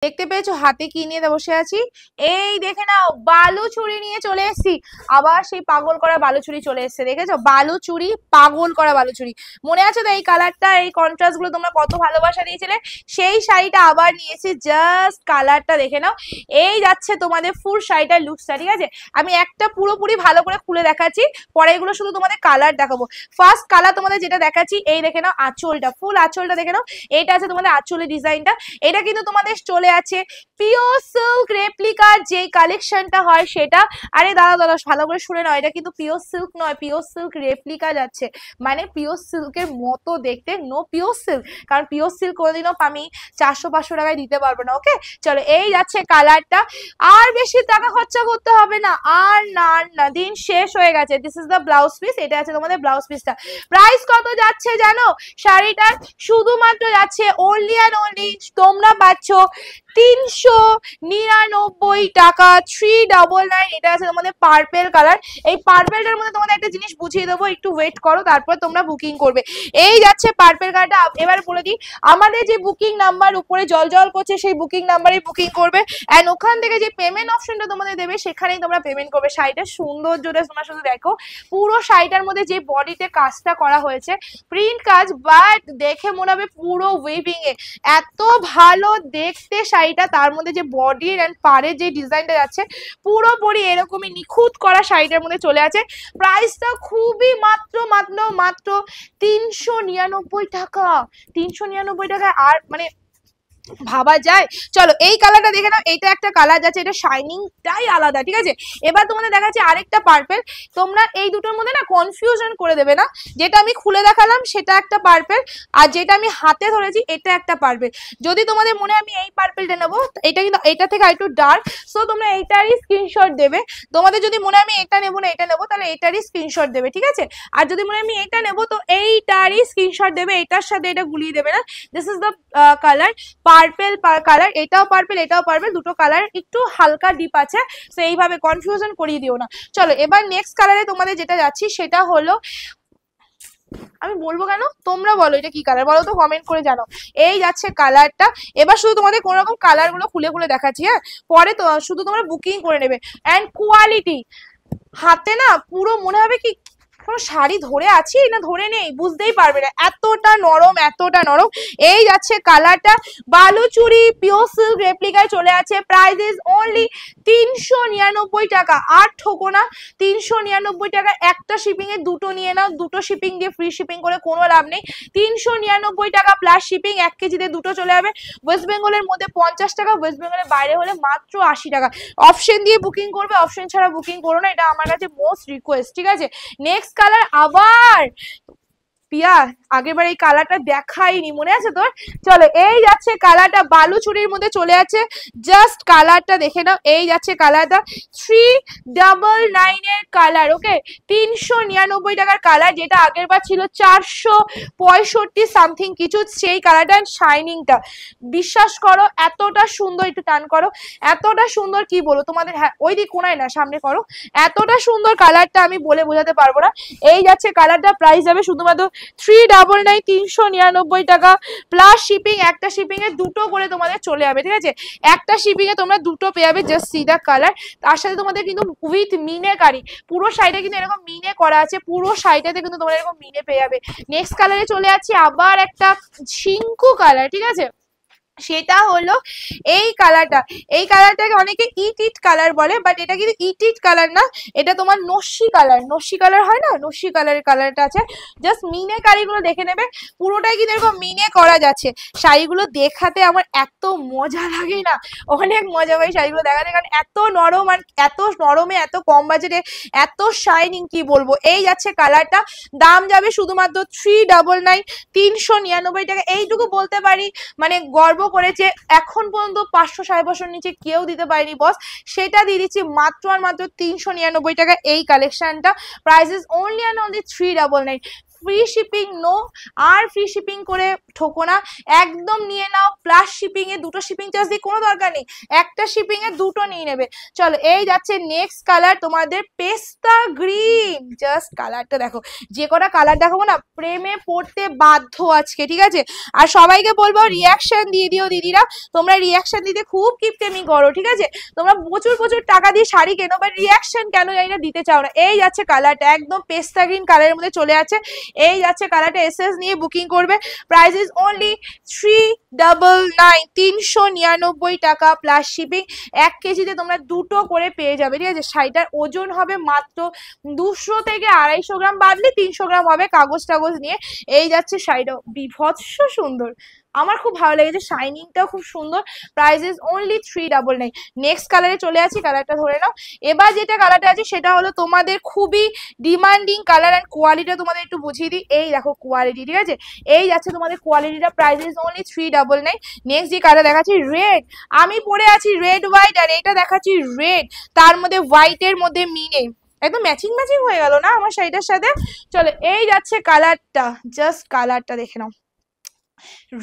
দেখতে পেয়েছো হাতে কি নিয়ে বসে আছি? এই দেখে নাও, বালুচুরি নিয়ে চলে এসেছি। আবার সেই পাগল করা বালুচুরি চলে এসেছে, দেখেছো? বালুচুরি, পাগল করা বালুচুরি। মনে আছে তো এই কালারটা, এই কন্ট্রাস্ট গুলো তোমরা কত ভালোবাসা দিয়েছিলে? সেই শাড়িটা আবার নিয়েছি, জাস্ট কালারটা দেখে নাও। এই যাচ্ছে তোমাদের ফুল শাড়িটার লুকসটা, ঠিক আছে? আমি একটা পুরোপুরি ভালো করে খুলে দেখাচ্ছি, পরে এগুলো শুধু তোমাদের কালার দেখাবো। ফার্স্ট কালার তোমাদের যেটা দেখাচ্ছি, এই দেখে নাও আঁচলটা, ফুল আঁচলটা দেখে নাও। এইটা আছে তোমাদের আঁচলের ডিজাইনটা। এটা কিন্তু তোমাদের চলে আছে পিওর সিল্ক রেপ্লিকার যে কালেকশনটা হয় সেটা। আরে দাদা দাদা ভালো করে শুনে নাও, এটা কিন্তু পিওর সিল্ক নয়, পিওর সিল্ক রেপ্লিকা যাচ্ছে, মানে পিওর সিল্কের মতো দেখতে, নো পিওর সিল্ক। কারণ পিওর সিল্ক কোনোদিনও আমি 400-500 টাকায় দিতে পারবো না। ওকে চলো, এই যাচ্ছে কালারটা। আর বেশি টাকা খরচা করতে হবে না, আর না, দিন শেষ হয়ে গেছে। This is the blouse piece, এটা আছে তোমাদের ব্লাউজ পিসটা। প্রাইস কত যাচ্ছে জানো শাড়িটার? শুধুমাত্র যাচ্ছে অনলি অ্যান্ড অনলি তোমরা পাচ্ছ 399 টাকা, 399। এটা আছে তোমাদের পার্পেল কালার। এই পার্পেলটার মধ্যে তোমাদের একটা জিনিস বুঝিয়ে দেবো, একটু ওয়েট করো, তারপর তোমরা বুকিং করবে। এই যাচ্ছে পার্পেল কালারটা। এবার বলে দিই, আমাদের যে বুকিং নাম্বার উপরে জল জল করছে সেই বুকিং নাম্বারে বুকিং করবে, অ্যান্ড ওখান থেকে যে পেমেন্ট অপশনটা তোমাদের দেবে সেখানেই তোমরা পেমেন্ট করবে। শাড়িটার সৌন্দর্যটা তোমরা শুধু দেখো, পুরো শাড়িটার মধ্যে যে বডিতে কাজটা করা হয়েছে, প্রিন্ট কাজ, বাট দেখে মনে হবে পুরো উইভিং এ, এত ভালো দেখতে শাড়িটা। তার মধ্যে যে বডির অ্যান্ড পাড়ের যে ডিজাইনটা যাচ্ছে পুরোপুরি এরকমই নিখুঁত করা শাড়িটার মধ্যে চলে আছে। প্রাইসটা খুবই মাত্র মাত্র মাত্র 399 টাকা, 399 টাকা। আর মানে ভাবা যায়? চলো এই কালারটা দেখে নাও, এইটা একটা কালার যাচ্ছে, এটা শাইনিংটাই আলাদা, ঠিক আছে? এবার তোমাদের দেখাচ্ছি আরেকটা পার্পেল। তোমরা এই দুটোর মধ্যে না কনফিউশন করে দেবে না, যেটা আমি খুলে দেখালাম সেটা একটা পার্পেল, আর যেটা আমি হাতে ধরেছি এটা একটা পার্পেল। যদি তোমাদের মনে হয় আমি এই পার্পেলটা নেবো, এটা কিন্তু এটা থেকে একটু ডার্ক, সো তোমরা এইটারই স্ক্রিনশট দেবে। তোমাদের যদি মনে হয় আমি এটা নেবো না এটা নেবো, তাহলে এইটারই স্ক্রিনশট দেবে, ঠিক আছে? আর যদি মনে হয় আমি এটা নেবো, তো এইটারই স্ক্রিনশট দেবে, এটার সাথে এটা গুলিয়ে দেবে না। This is the colour purple colour. এটাও পার্পেল, এটাও পার্পেল, দুটো কালার একটু হালকা ডিপ আছে, তো এইভাবে কনফিউশন করিয়ে দিও না। চলো এবার নেক্সট কালারে তোমাদের যেটা যাচ্ছি সেটা হলো, আমি বলবো কেন, তোমরা বলো এটা কি কালার, বলো তো কমেন্ট করে জানো। এই যাচ্ছে কালারটা। এবার শুধু তোমাদের কোন রকম কালার গুলো খুলে খুলে দেখাচ্ছি, হ্যাঁ, পরে তো শুধু তোমরা বুকিং করে নেবে। অ্যান্ড কোয়ালিটি, হাতে না পুরো মনে হবে কি কোনো শাড়ি ধরে আছি না ধরে নেই, বুঝতেই পারবে না, এতটা নরম, এতটা নরম। এই যাচ্ছে কালারটা, বালুচুরি পিওর সিল্ক রেপ্লিকায় চলে আছে। প্রাইস ইজ অনলি 399 টাকা। আর ঠকো না, 399 টাকা। একটা শিপিং এ দুটো নিয়ে নাও, দুটো শিপিং দিয়ে ফ্রি শিপিং করে কোনো লাভ নেই। 399 টাকা প্লাস শিপিং, 1 কেজিতে দুটো চলে যাবে। ওয়েস্ট বেঙ্গলের মধ্যে 50 টাকা, ওয়েস্ট বেঙ্গলের বাইরে হলে মাত্র 80 টাকা। অপশন দিয়ে বুকিং করবে, অপশন ছাড়া বুকিং করো না, এটা আমার কাছে মোস্ট রিকোয়েস্ট, ঠিক আছে? নেক্সট কালার আবার পিয়া, আগেরবার এই কালারটা দেখাইনি, মনে আছে তোর? চলো এই যাচ্ছে কালারটা, বালুচুরির মধ্যে চলে আছে, জাস্ট কালারটা দেখে নাও। এই যাচ্ছে কালারটা, 399 এর কালার। ওকে, 399 টাকার কালার, যেটা আগেরবার ছিল 465 সামথিং কিছু, সেই কালারটা। শাইনিংটা বিশ্বাস করো এতটা সুন্দর, একটু টান করো, এতটা সুন্দর কি বলো তোমাদের, হ্যাঁ ওই দিক কোনায় না সামনে করো, এতটা সুন্দর কালারটা আমি বলে বোঝাতে পারবো না। এই যাচ্ছে কালারটা, প্রাইস যাবে শুধুমাত্র 399, 399 টাকা প্লাস শিপিং। একটা শিপিং এ দুটো করে তোমাদের চলে যাবে, ঠিক আছে? একটা শিপিং এ তোমরা দুটো পেয়ে যাবে, জাস্ট সি দা কালার। তার সাথে তোমাদের কিন্তু উইথ মিনেকারি, পুরো শাড়িটা কিন্তু এরকম মিনে করা আছে, পুরো শাড়িটাতে কিন্তু তোমরা এরকম মিনে পেয়ে যাবে। নেক্সট কালারে চলে যাচ্ছি, আবার একটা ঝিঙ্কু কালার, ঠিক আছে? সেটা হলো এই কালারটা। এই কালারটাকে অনেকে ইট কালার বলে, বাট এটা কিন্তু ইট কালার না, এটা তোমার নস্যি কালার। নস্যি কালার হয় না, নস্যি কালারের কালারটা আছে। জাস্ট মিনে কারিগুলো দেখে নেবে, পুরোটাই কিন্তু এরকম মিনে করা যাচ্ছে। শাড়িগুলো দেখাতে আমার এত মজা লাগে না, অনেক মজা পাই শাড়িগুলো দেখাতে, কারণ এত নরম, আর এত নরমে এত কম বাজেটে এত শাইনিং, কি বলবো। এই যাচ্ছে কালারটা, দাম যাবে শুধুমাত্র 399, 399 টাকা। এইটুকু বলতে পারি, মানে গর্ব করেছে এখন পর্যন্ত 500-550 নিচে কেউ দিতে পারেনি বস, সেটা দিয়ে দিচ্ছি মাত্র আর মাত্র 399 টাকা এই কালেকশনটা। Price is only and only 399। Free shipping no, আর ফ্রি শিপিং করে ঠোকো না, একদম নিয়ে নাও প্লাস শিপিং এ দুটো শিপিং চার্জ দিয়ে কোনো দরকার নেই, একটা শিপিং এ দুটো নিয়ে নেবে। চলো এই যাচ্ছে নেক্সট কালার তোমাদের পেস্তা গ্রিন, জাস্ট কালারটা দেখো, যে কটা কালার দেখাবো না প্রেমে পড়তে বাধ্য আজকে, ঠিক আছে। আর সবাইকে বলবো রিয়াকশন দিয়ে দিও দিদিরা, তোমরা রিয়াকশন দিতে খুব কিপটেমি করো, ঠিক আছে। তোমরা প্রচুর প্রচুর টাকা দিয়ে শাড়ি কেনো, বাট রিয়াকশন কেন জানি না দিতে চাও না। এই যাচ্ছে কালারটা একদম পেস্তা গ্রিন কালারের মধ্যে চলে আছে, এই যাচ্ছে কালারটা, এসএস নিয়ে বুকিং করবে, প্রাইস ইজ অনলি 399, 399 টাকা প্লাস শিপিং। 1 কেজিতে তোমরা দুটো করে পেয়ে যাবে, ঠিক আছে। শাড়িটার ওজন হবে মাত্র 200 থেকে 250 গ্রাম, বাদলে 300 গ্রাম হবে কাগজ টাগজ নিয়ে। এই যাচ্ছে শাড়িটা, বিভৎস সুন্দর, আমার খুব ভালো লেগেছে, শাইনিংটাও খুব সুন্দর, প্রাইস ইজ অনলি 399। নেক্সট কালারে চলে আসি, কালারটা ধরে নাও। এবার যেটা কালারটা আছে সেটা হলো তোমাদের খুবই ডিমান্ডিং কালার, অ্যান্ড কোয়ালিটিটা তোমাদের একটু বুঝিয়ে দিই। এই দেখো কোয়ালিটি, ঠিক আছে, এই যাচ্ছে তোমাদের কোয়ালিটিটা, প্রাইস ইজ অনলি 399। নেক্সট যে কালার দেখাচ্ছি রেড, আমি পরে আছি রেড হোয়াইট, আর এটা দেখাচ্ছি রেড তার মধ্যে হোয়াইটের মধ্যে মিনে, একদম ম্যাচিং ম্যাচিং হয়ে গেল না আমার শাড়িটার সাথে। চলো এই যাচ্ছে কালারটা, জাস্ট কালারটা দেখে নাও,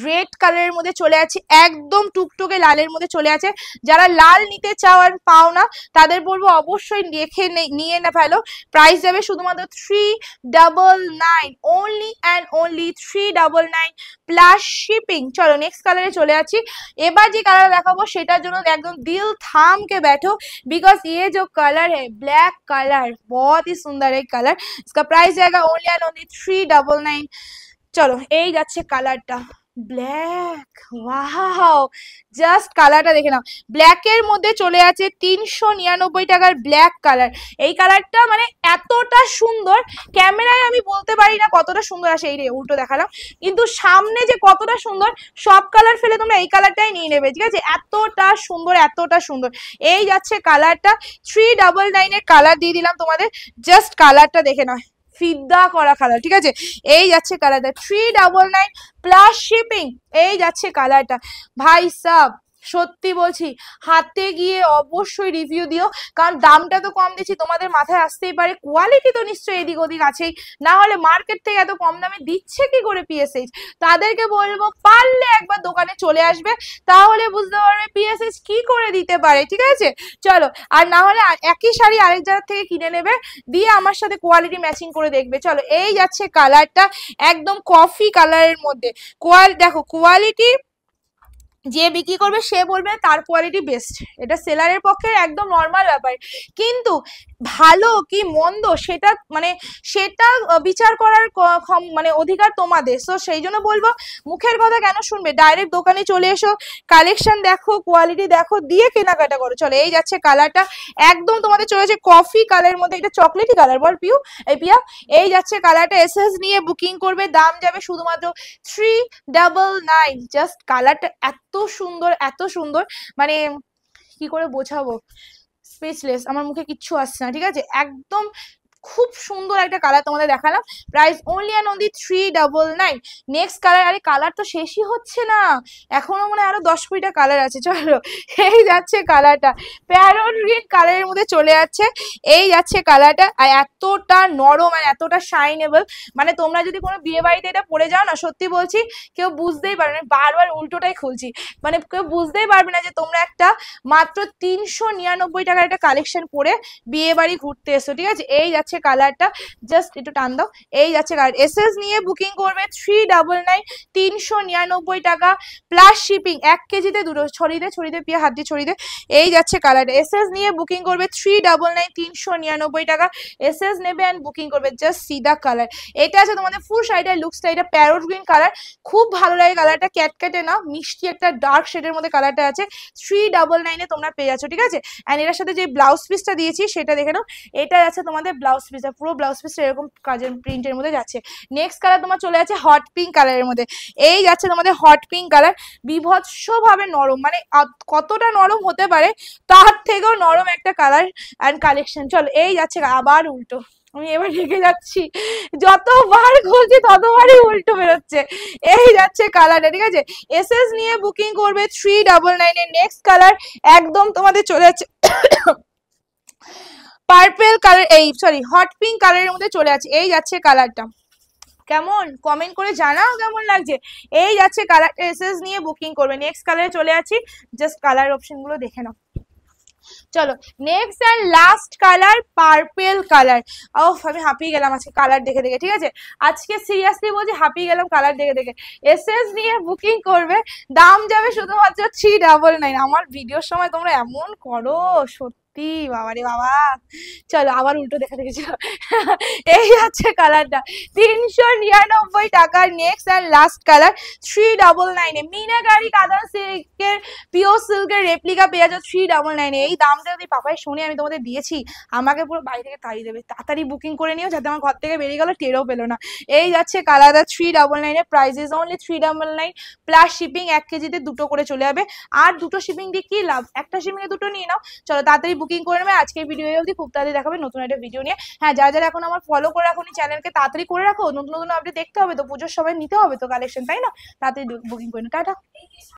রেড কালারের মধ্যে চলে আছে, একদম টুকটুকে লালের মধ্যে চলে আছে। যারা লাল নিতে চাও আর পাও না তাদের বলবো অবশ্যই দেখে নিয়ে না ফেলো। প্রাইস যাবে শুধুমাত্র 399, only and only 399 plus shipping. চলো নেক্সট কালারে চলে আছি। এবার যে কালার দেখাবো সেটার জন্য একদম দিল থাম के बैठो, बिकॉज ये जो कलर है ब्लैक कलर बहुत ही सुंदर है कलर, इसका प्राइस जाएगा ओनली एंड ओनली 399। চলো এই যাচ্ছে কালারটা ব্ল্যাক, ওয়াও জাস্ট কালারটা দেখে নাও, ব্ল্যাকের মধ্যে চলে আছে 399 টাকার ব্ল্যাক কালার। এই কালারটা মানে এতটা সুন্দর, ক্যামেরায় আমি বলতে পারি না কতটা সুন্দর আসে, এই রে উল্টো দেখালাম, কিন্তু সামনে যে কতটা সুন্দর, সব কালার ফেলে তোমরা এই কালারটাই নিয়ে নেবে, ঠিক আছে, এতটা সুন্দর এতটা সুন্দর। এই যাচ্ছে কালারটা, 399 এর কালার দিয়ে দিলাম তোমাদের, জাস্ট কালারটা দেখে নাও, ফিদা করা কালার, ঠিক আছে। এই যাচ্ছে কালারটা 399 প্লাস শিপিং। এই যাচ্ছে কালারটা, ভাই সাব সত্যি বলছি হাতে গিয়ে অবশ্যই রিভিউ দিও, কারণ দামটা তো কম দিচ্ছি, তোমাদের মাথায় আসতেই পারে কোয়ালিটি তো নিশ্চয়ই এদিক ওদিক আছেই, না হলে মার্কেট থেকে এত কম দামে দিচ্ছে কি করে পিএসএইচ। তাদেরকে বলবো পারলে একবার দোকানে চলে আসবে, তাহলে বুঝতে পারবে পিএসএইচ কি করে দিতে পারে, ঠিক আছে। চলো, আর না হলে একই শাড়ি আরেক জায়গা থেকে কিনে নেবে, দিয়ে আমার সাথে কোয়ালিটি ম্যাচিং করে দেখবে। চলো এই যাচ্ছে কালারটা, একদম কফি কালারের মধ্যে, দেখো কোয়ালিটি যে বিক্রি করবে সে বলবে তার কোয়ালিটি বেস্ট, এটা সেলারের পক্ষে একদম নর্মাল ব্যাপার, কিন্তু ভালো কি মন্দ সেটা মানে সেটা বিচার করার মানে অধিকার তোমাদের। সো সেই জন্য বলবো মুখের কথা কেন শুনবে, ডাইরেক্ট দোকানে চলে এসো, কালেকশন দেখো, কোয়ালিটি দেখো, দিয়ে কেনাকাটা করো। চলো এই যাচ্ছে কালারটা, একদম তোমাদের চলেছে কফি কালারের মধ্যে, এটা চকলেটি কালার বল পিউ, এই পিয়া। এই যাচ্ছে কালারটা, এসএস নিয়ে বুকিং করবে, দাম যাবে শুধুমাত্র 399। জাস্ট কালারটা এত সুন্দর এত সুন্দর, মানে কি করে বোঝাবো, স্পিচলেস, আমার মুখে কিচ্ছু আসছে না, ঠিক আছে, একদম খুব সুন্দর একটা কালার তোমাদের দেখালাম, price only and only 399। Next colour, আরে কালার তো শেষই হচ্ছে না, এখনো মনে হয় আরো 10-20টা কালার আছে। চলো এই যাচ্ছে কালারটা, প্যারট গ্রিন কালারের মধ্যে চলে যাচ্ছে, এই যাচ্ছে কালারটা, আর এতটা নরম আর এতটা শাইনেবল, মানে তোমরা যদি কোনো বিয়ে বাড়িতে এটা পরে যাও না, সত্যি বলছি কেউ বুঝতেই পারবে না, বারবার উল্টোটাই খুলছি, মানে কেউ বুঝতেই পারবে না যে তোমরা একটা মাত্র 399 টাকার একটা কালেকশন পরে বিয়ে বাড়ি ঘুরতে এসো, ঠিক আছে। এই যাচ্ছে কালারটা, জাস্ট একটু টান দাও, এই যাচ্ছে কালার, এসএস নিয়ে বুকিং করবে 399, 399 টাকা প্লাস শিপিং। 1 কেজিতে দুটো, ছড়িয়ে পিয়া হাত দিয়ে ছড়িয়ে। এই যাচ্ছে কালারটা, এসএস নিয়ে বুকিং করবে 399, 399 টাকা, এসএস নেবে অ্যান্ড বুকিং করবে, জাস্ট সিদা কালার। এটা আছে তোমাদের ফুল শাড়িটার লুকসটা, এটা প্যারট গ্রিন কালার, খুব ভালো লাগে কালারটা, ক্যাটক্যাটে না মিষ্টি একটা ডার্ক শেডের মধ্যে কালারটা আছে, 399 এ তোমরা পেয়ে যাচ্ছ, ঠিক আছে। অ্যান্ড এটার সাথে যে ব্লাউজ পিসটা দিয়েছি সেটা দেখে নাও, এটা আছে তোমাদের ব্লাউজ পিসটা, পুরো ব্লাউজ পিসটা এরকম কাজের প্রিন্টের মধ্যে যাচ্ছে। নেক্সট কালার তোমার চলে আছে হট পিঙ্ক কালারের মধ্যে, এই যাচ্ছে তোমাদের হট পিঙ্ক কালার, বিভৎস ভাবে নরম, মানে কতটা নরম হতে পারে তার থেকেও নরম একটা কালার অ্যান্ড কালেকশন। চলো এই যাচ্ছে, আবার উল্টো, আমি এবার রেখে যাচ্ছি, যতবার খুলছি ততবারই উল্টো বেরোচ্ছে। এই যাচ্ছে কালারটা, ঠিক আছে, এসএস নিয়ে বুকিং করবে 399 এর। নেক্সট কালার একদম তোমাদের চলে যাচ্ছে পার্পল কালার, এই সরি হট পিঙ্ক কালারের মধ্যে চলে আছে, এই যাচ্ছে কালারটা, কেমন কমেন্ট করে জানাও কেমন লাগছে। এই যাচ্ছে কালার এসএস নিয়ে বুকিং করবে। নেক্সট কালারে চলে আছি, জাস্ট কালার অপশন গুলো দেখে নাও। চলো next and last colour purple colour. ও আমি হাঁপিয়ে গেলাম আজকে কালার দেখে দেখে, ঠিক আছে আজকে সিরিয়াসলি বলছি হাঁপিয়ে গেলাম কালার দেখে দেখে। এসএস নিয়ে বুকিং করবে, দাম যাবে শুধুমাত্র 399। আমার ভিডিওর সময় তোমরা এমন করো সত্যি বাবারে বাবা। চলো আবার উল্টো দেখা দেখেছিল। এই হচ্ছে কালারটা 399 টাকার নেক্সট এন্ড লাস্ট কালার 399 মিনাকারি কাতান সিল্কের পিওর সিল্কের রেপ্লিকা পেয়ে যাচ্ছ 399। এই দামটা যদি পাপাই শুনে আমি তোমাদের দিয়েছি আমাকে পুরো বাড়ি থেকে তাড়িয়ে দেবে। তাড়াতাড়ি বুকিং করে নিও যাতে আমার ঘর থেকে বেরিয়ে গেল টেরও পেলো না। এই যাচ্ছে কালারটা 399 price is only 399 plus shipping. 1 কেজিতে দুটো করে চলে যাবে। আর দুটো শিপিং দিয়ে কি লাভ, একটা শিপিং এ দুটো নিয়ে নাও। চলো তাড়াতাড়ি বুকিং করে নেবে। আজকের ভিডিও অবধি, খুব তাড়াতাড়ি দেখাবে নতুন একটা ভিডিও নিয়ে। হ্যাঁ যারা যারা এখন আমার ফলো করে রাখো চ্যানেলকে তাড়াতাড়ি করে রাখো, নতুন নতুন আপডেট দেখতে হবে তো, পুজোর সময় নিতে হবে তো কালেকশন, তাই না? তাড়াতাড়ি বুকিং করে নাও। টাটা।